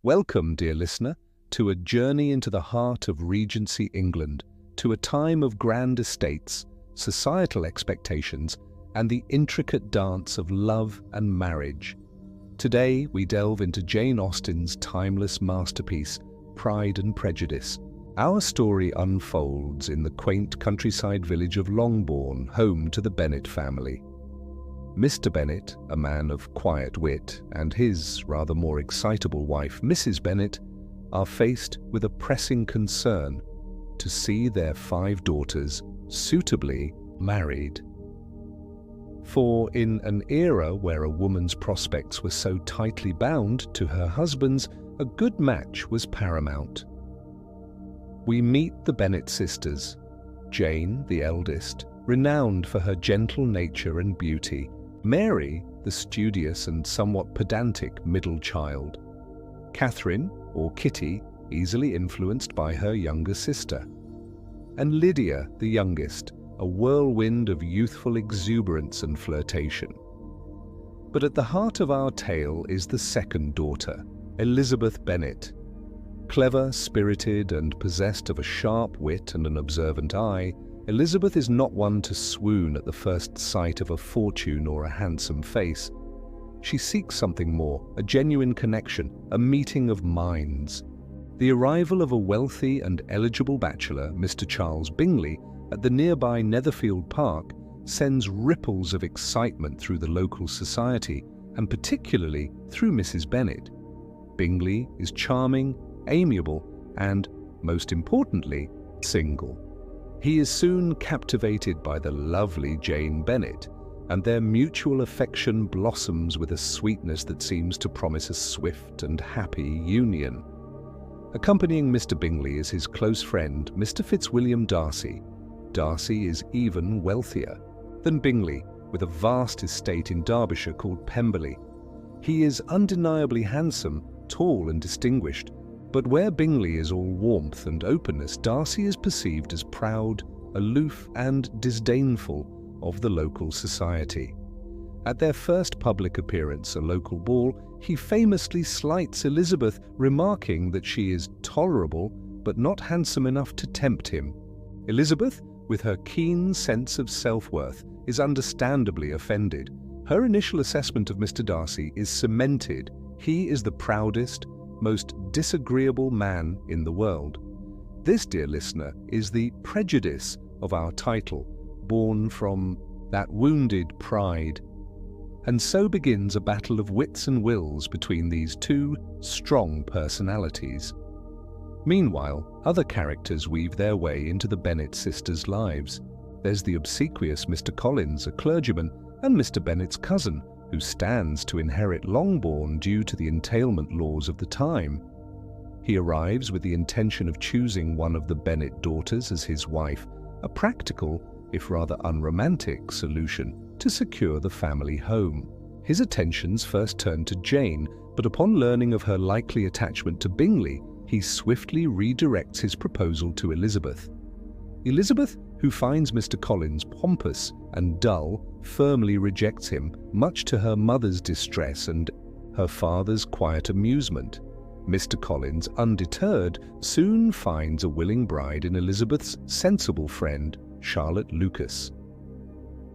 Welcome, dear listener, to a journey into the heart of Regency England, to a time of grand estates, societal expectations, and the intricate dance of love and marriage. Today, we delve into Jane Austen's timeless masterpiece, Pride and Prejudice. Our story unfolds in the quaint countryside village of Longbourn, home to the Bennet family. Mr. Bennet, a man of quiet wit, and his rather more excitable wife, Mrs. Bennet, are faced with a pressing concern to see their 5 daughters suitably married. For in an era where a woman's prospects were so tightly bound to her husband's, a good match was paramount. We meet the Bennet sisters, Jane, the eldest, renowned for her gentle nature and beauty, Mary, the studious and somewhat pedantic middle child, Catherine, or Kitty, easily influenced by her younger sister, and Lydia, the youngest, a whirlwind of youthful exuberance and flirtation. But at the heart of our tale is the second daughter, Elizabeth Bennet. Clever, spirited, and possessed of a sharp wit and an observant eye, Elizabeth is not one to swoon at the first sight of a fortune or a handsome face. She seeks something more, a genuine connection, a meeting of minds. The arrival of a wealthy and eligible bachelor, Mr. Charles Bingley, at the nearby Netherfield Park sends ripples of excitement through the local society, and particularly through Mrs. Bennet. Bingley is charming, amiable, and, most importantly, single. He is soon captivated by the lovely Jane Bennet, and their mutual affection blossoms with a sweetness that seems to promise a swift and happy union. Accompanying Mr. Bingley is his close friend, Mr. Fitzwilliam Darcy. Darcy is even wealthier than Bingley, with a vast estate in Derbyshire called Pemberley. He is undeniably handsome, tall and distinguished, but where Bingley is all warmth and openness, Darcy is perceived as proud, aloof and disdainful of the local society. At their first public appearance, a local ball, he famously slights Elizabeth, remarking that she is tolerable but not handsome enough to tempt him. Elizabeth, with her keen sense of self-worth, is understandably offended. Her initial assessment of Mr. Darcy is cemented. He is the proudest, most disagreeable man in the world. This, dear listener, is the prejudice of our title, born from that wounded pride. And so begins a battle of wits and wills between these two strong personalities. Meanwhile, other characters weave their way into the Bennet sisters' lives. There's the obsequious Mr. Collins, a clergyman, and Mr. Bennet's cousin, who stands to inherit Longbourn due to the entailment laws of the time. He arrives with the intention of choosing one of the Bennet daughters as his wife, a practical, if rather unromantic, solution to secure the family home. His attentions first turn to Jane, but upon learning of her likely attachment to Bingley, he swiftly redirects his proposal to Elizabeth. Elizabeth, who finds Mr. Collins pompous and dull, firmly rejects him, much to her mother's distress and her father's quiet amusement. Mr. Collins, undeterred, soon finds a willing bride in Elizabeth's sensible friend, Charlotte Lucas.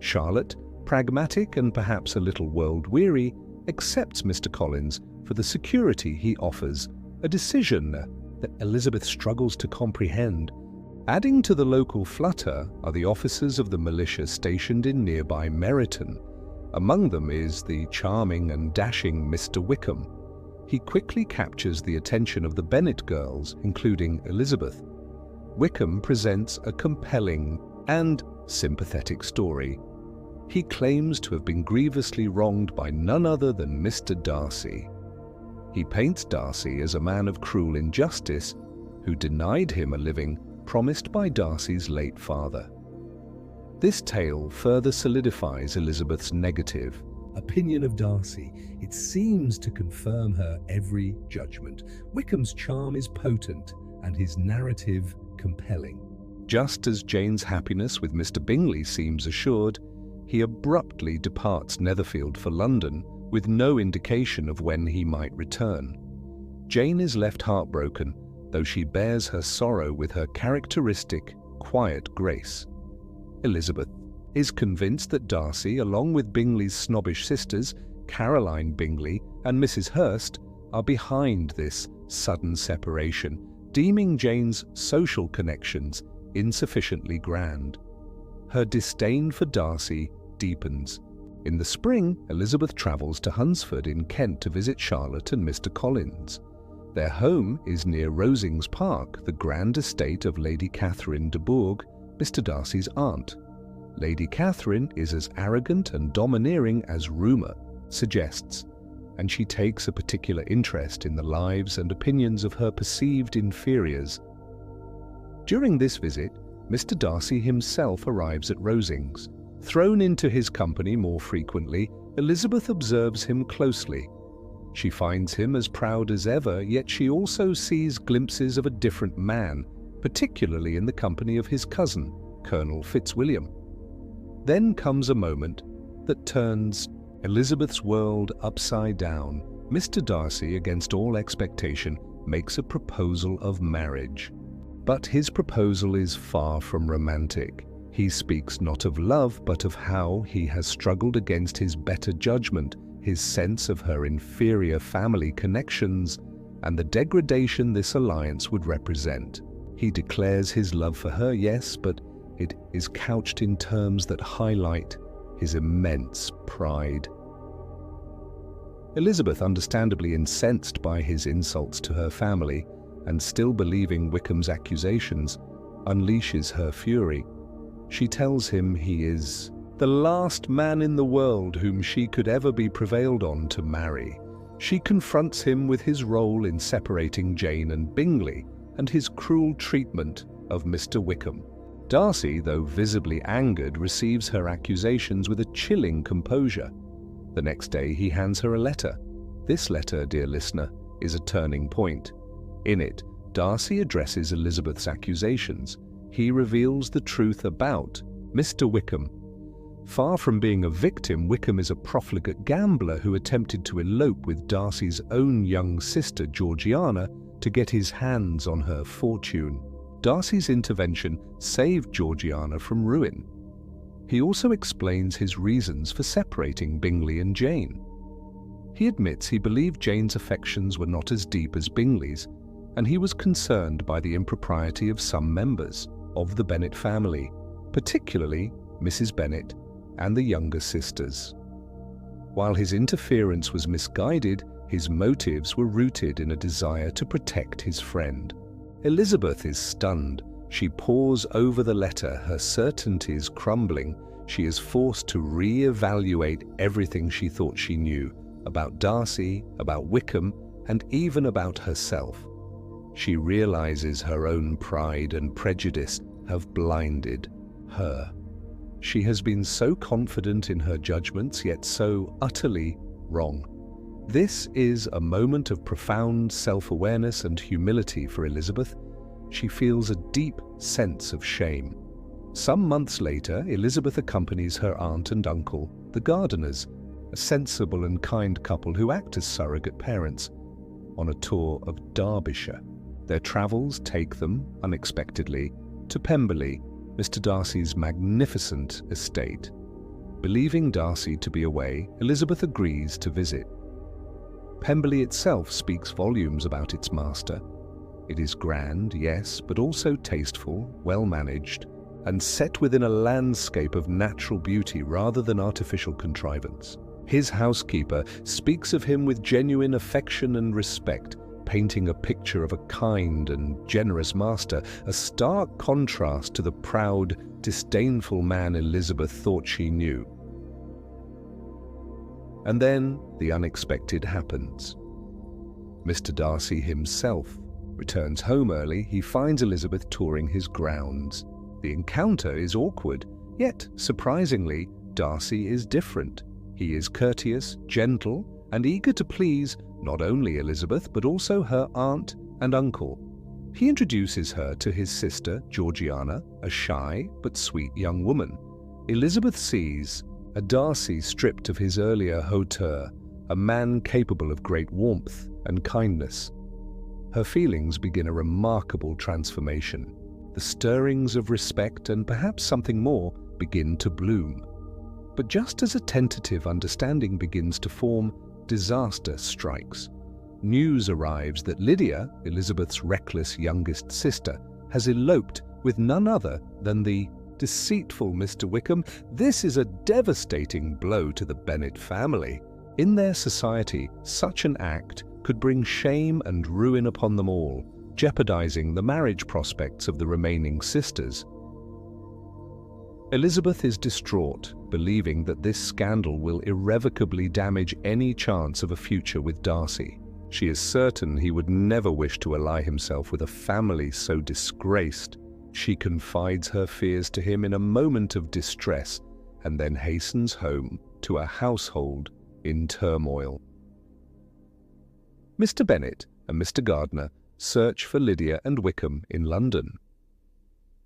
Charlotte, pragmatic and perhaps a little world-weary, accepts Mr. Collins for the security he offers, a decision that Elizabeth struggles to comprehend. Adding to the local flutter are the officers of the militia stationed in nearby Meryton. Among them is the charming and dashing Mr. Wickham. He quickly captures the attention of the Bennet girls, including Elizabeth. Wickham presents a compelling and sympathetic story. He claims to have been grievously wronged by none other than Mr. Darcy. He paints Darcy as a man of cruel injustice who denied him a living promised by Darcy's late father. This tale further solidifies Elizabeth's negative opinion of Darcy. It seems to confirm her every judgment. Wickham's charm is potent and his narrative compelling. Just as Jane's happiness with Mr. Bingley seems assured, he abruptly departs Netherfield for London with no indication of when he might return. Jane is left heartbroken, though she bears her sorrow with her characteristic, quiet grace. Elizabeth is convinced that Darcy, along with Bingley's snobbish sisters, Caroline Bingley and Mrs. Hurst, are behind this sudden separation, deeming Jane's social connections insufficiently grand. Her disdain for Darcy deepens. In the spring, Elizabeth travels to Hunsford in Kent to visit Charlotte and Mr. Collins. Their home is near Rosings Park, the grand estate of Lady Catherine de Bourgh, Mr. Darcy's aunt. Lady Catherine is as arrogant and domineering as rumour suggests, and she takes a particular interest in the lives and opinions of her perceived inferiors. During this visit, Mr. Darcy himself arrives at Rosings. Thrown into his company more frequently, Elizabeth observes him closely. She finds him as proud as ever, yet she also sees glimpses of a different man, particularly in the company of his cousin, Colonel Fitzwilliam. Then comes a moment that turns Elizabeth's world upside down. Mr. Darcy, against all expectation, makes a proposal of marriage. But his proposal is far from romantic. He speaks not of love, but of how he has struggled against his better judgment, his sense of her inferior family connections, and the degradation this alliance would represent. He declares his love for her, yes, but it is couched in terms that highlight his immense pride. Elizabeth, understandably incensed by his insults to her family, and still believing Wickham's accusations, unleashes her fury. She tells him he is the last man in the world whom she could ever be prevailed on to marry. She confronts him with his role in separating Jane and Bingley, and his cruel treatment of Mr. Wickham. Darcy, though visibly angered, receives her accusations with a chilling composure. The next day he hands her a letter. This letter, dear listener, is a turning point. In it, Darcy addresses Elizabeth's accusations. He reveals the truth about Mr. Wickham. Far from being a victim, Wickham is a profligate gambler who attempted to elope with Darcy's own young sister, Georgiana, to get his hands on her fortune. Darcy's intervention saved Georgiana from ruin. He also explains his reasons for separating Bingley and Jane. He admits he believed Jane's affections were not as deep as Bingley's, and he was concerned by the impropriety of some members of the Bennet family, particularly Mrs. Bennet and the younger sisters. While his interference was misguided, his motives were rooted in a desire to protect his friend. Elizabeth is stunned. She pores over the letter, her certainties crumbling. She is forced to re-evaluate everything she thought she knew about Darcy, about Wickham, and even about herself. She realizes her own pride and prejudice have blinded her. She has been so confident in her judgments, yet so utterly wrong. This is a moment of profound self-awareness and humility for Elizabeth. She feels a deep sense of shame. Some months later, Elizabeth accompanies her aunt and uncle, the Gardeners, a sensible and kind couple who act as surrogate parents, on a tour of Derbyshire. Their travels take them, unexpectedly, to Pemberley, Mr. Darcy's magnificent estate. Believing Darcy to be away, Elizabeth agrees to visit. Pemberley itself speaks volumes about its master. It is grand, yes, but also tasteful, well-managed, and set within a landscape of natural beauty rather than artificial contrivance. His housekeeper speaks of him with genuine affection and respect, painting a picture of a kind and generous master, a stark contrast to the proud, disdainful man Elizabeth thought she knew. And then the unexpected happens. Mr. Darcy himself returns home early. He finds Elizabeth touring his grounds. The encounter is awkward, yet, surprisingly, Darcy is different. He is courteous, gentle, and eager to please not only Elizabeth, but also her aunt and uncle. He introduces her to his sister, Georgiana, a shy but sweet young woman. Elizabeth sees a Darcy stripped of his earlier hauteur, a man capable of great warmth and kindness. her feelings begin a remarkable transformation. The stirrings of respect and perhaps something more begin to bloom. But just as a tentative understanding begins to form, disaster strikes. News arrives that Lydia, Elizabeth's reckless youngest sister, has eloped with none other than the deceitful Mr. Wickham. This is a devastating blow to the Bennet family. In their society, such an act could bring shame and ruin upon them all, jeopardizing the marriage prospects of the remaining sisters. Elizabeth is distraught, believing that this scandal will irrevocably damage any chance of a future with Darcy. She is certain he would never wish to ally himself with a family so disgraced. She confides her fears to him in a moment of distress and then hastens home to a household in turmoil. Mr. Bennet and Mr. Gardiner search for Lydia and Wickham in London.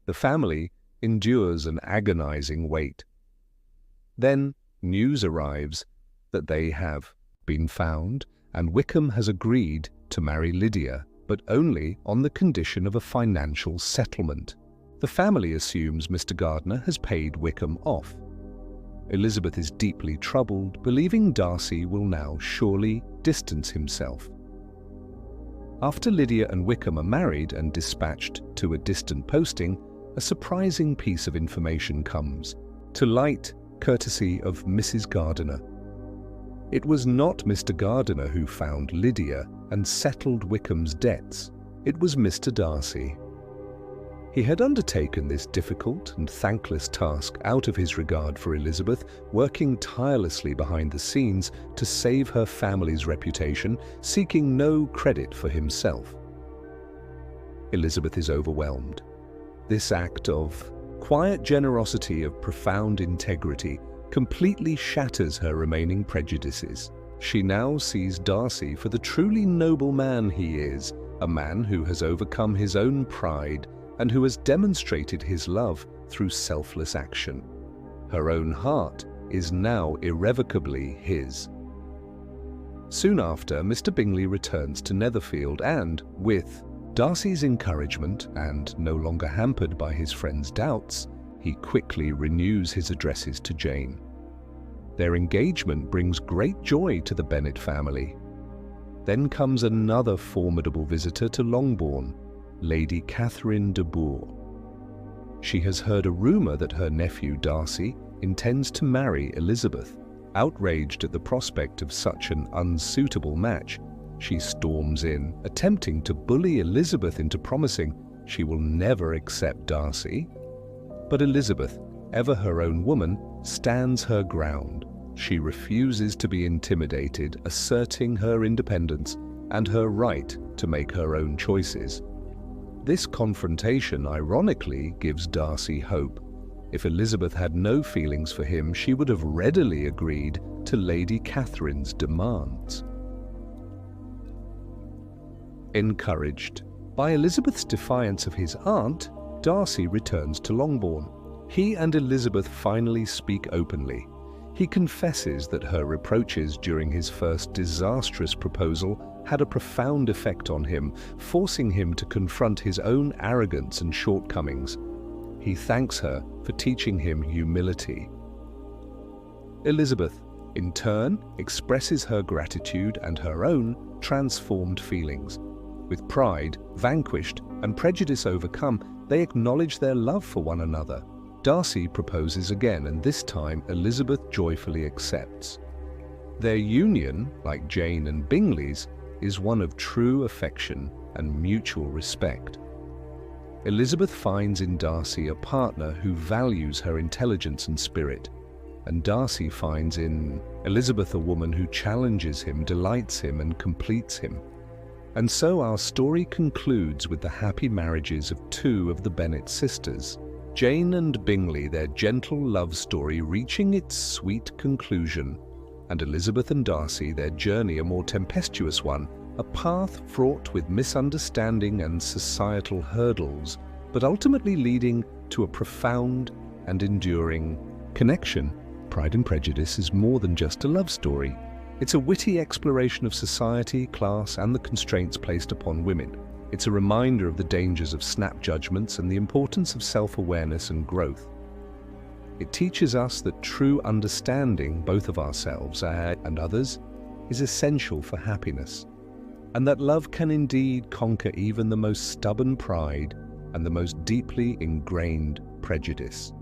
The family endures an agonizing wait. Then news arrives that they have been found, and Wickham has agreed to marry Lydia, but only on the condition of a financial settlement. The family assumes Mr. Gardiner has paid Wickham off. Elizabeth is deeply troubled, believing Darcy will now surely distance himself. After Lydia and Wickham are married and dispatched to a distant posting, a surprising piece of information comes to light, courtesy of Mrs. Gardiner. It was not Mr. Gardiner who found Lydia and settled Wickham's debts. It was Mr. Darcy. He had undertaken this difficult and thankless task out of his regard for Elizabeth, working tirelessly behind the scenes to save her family's reputation, seeking no credit for himself. Elizabeth is overwhelmed. This act of quiet generosity, of profound integrity, completely shatters her remaining prejudices. She now sees Darcy for the truly noble man he is, a man who has overcome his own pride and who has demonstrated his love through selfless action. Her own heart is now irrevocably his. Soon after, Mr. Bingley returns to Netherfield and, with Darcy's encouragement and no longer hampered by his friend's doubts, he quickly renews his addresses to Jane. Their engagement brings great joy to the Bennet family. Then comes another formidable visitor to Longbourn, Lady Catherine de Bourgh. She has heard a rumour that her nephew Darcy intends to marry Elizabeth. Outraged at the prospect of such an unsuitable match, she storms in, attempting to bully Elizabeth into promising she will never accept Darcy. But Elizabeth, ever her own woman, stands her ground. She refuses to be intimidated, asserting her independence and her right to make her own choices. This confrontation ironically gives Darcy hope. If Elizabeth had no feelings for him, she would have readily agreed to Lady Catherine's demands. Encouraged by Elizabeth's defiance of his aunt, Darcy returns to Longbourn. He and Elizabeth finally speak openly. He confesses that her reproaches during his first disastrous proposal had a profound effect on him, forcing him to confront his own arrogance and shortcomings. He thanks her for teaching him humility. Elizabeth, in turn, expresses her gratitude and her own transformed feelings. With pride vanquished and prejudice overcome, they acknowledge their love for one another. Darcy proposes again, and this time Elizabeth joyfully accepts. Their union, like Jane and Bingley's, is one of true affection and mutual respect. Elizabeth finds in Darcy a partner who values her intelligence and spirit, and Darcy finds in Elizabeth a woman who challenges him, delights him, and completes him. And so our story concludes with the happy marriages of two of the Bennet sisters. Jane and Bingley, their gentle love story reaching its sweet conclusion, and Elizabeth and Darcy, their journey a more tempestuous one, a path fraught with misunderstanding and societal hurdles, but ultimately leading to a profound and enduring connection. Pride and Prejudice is more than just a love story. It's a witty exploration of society, class, and the constraints placed upon women. It's a reminder of the dangers of snap judgments and the importance of self-awareness and growth. It teaches us that true understanding, both of ourselves and others, is essential for happiness, and that love can indeed conquer even the most stubborn pride and the most deeply ingrained prejudice.